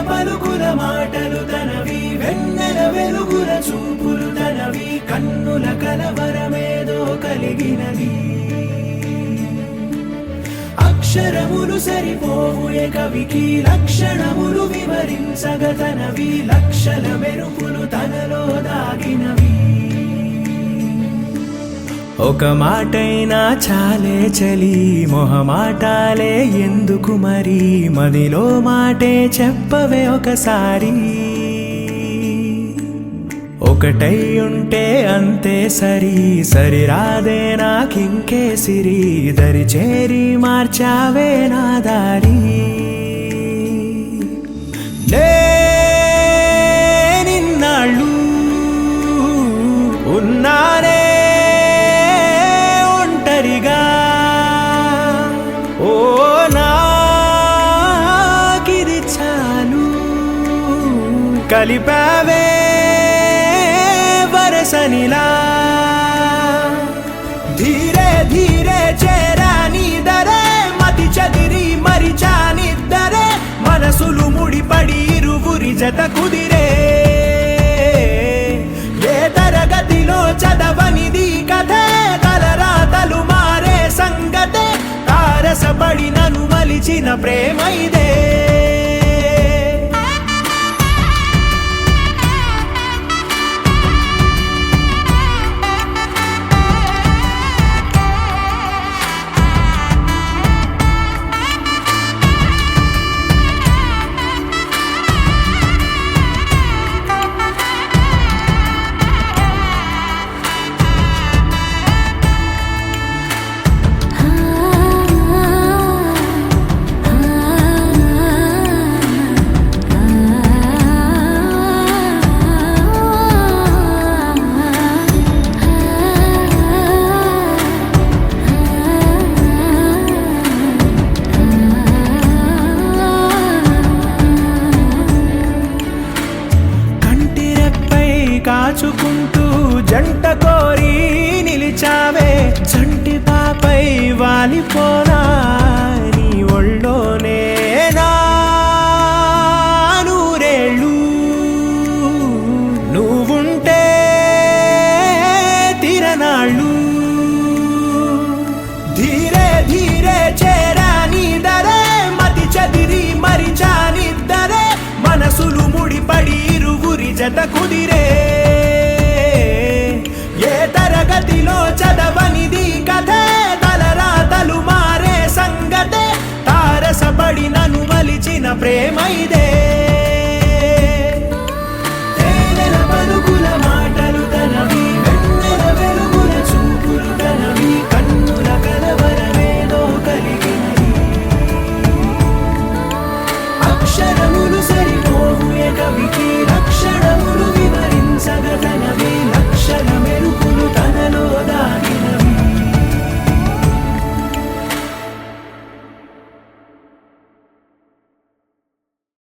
పలుకుల మాటలు తనవి, వెన్నెల వెలుగుల చూపులు తనవి, కన్నుల కలవరమేదో కలిగినది. అక్షరములు సరిపోవు ఏ కవికి, లక్షణములు వివరించగతనవి, లక్షల మెరుపులు తనలో దాగినవి. ఒక మాటైనా చాలే చలి, మొహమాటాలే ఎందుకు మరి, మదిలో మాటే చెప్పవే ఒకసారి. ఒకటై ఉంటే అంతే సరి, సరిరాదే నాకింకే సిరి, దరి చేరి మార్చావే నా దారి. నిన్నాళ్ళు ఉన్నానే ఒంటరిగా, ఓ నాకిది చాలు, కలిపావే వరసనిలా. ధీరే ధీరే చేరా నీదరే, మతి చదిరి మరిచానిద్దరే, మనసులు ముడిపడి ఇరువురి జత కుదిరే. ఏ తరగతిలో చదవనిది కథే, తలరాతలు మారే సంగతే, తారసపడి నన్ను మలిచిన ప్రేమ ఇదే. కాచుకుంటూ జంట కోరి నిలిచావే, చంటి పాపై వాలిపోనా నీ ఒళ్ళోనే నా నూరేళ్ళు. నువ్వుంటే తిరనాళ్ళు. ధీరే ధీరే చేరా నీదరే, మతి చదిరి మరిచానిద్దరే, మనసులు ముడిపడి ఇరువురి జత కుదిరే. ఏ తరగతిలో చదవనిది కథే, తలరాతలు మారే సంగతే, తారసపడి నన్ను మలిచిన ప్రేమ ఇదే. తేనెల పలుకుల మాటలు తనవి, వెన్నెల వెలుగుల చూపులు తనవి, కన్నుల కలవరమేదో కలిగినది. అక్షరములు సరిపోవు ఏ కవికి, లక్షణములు వివరించగతనవి, లక్షల మెరుపులు తనలో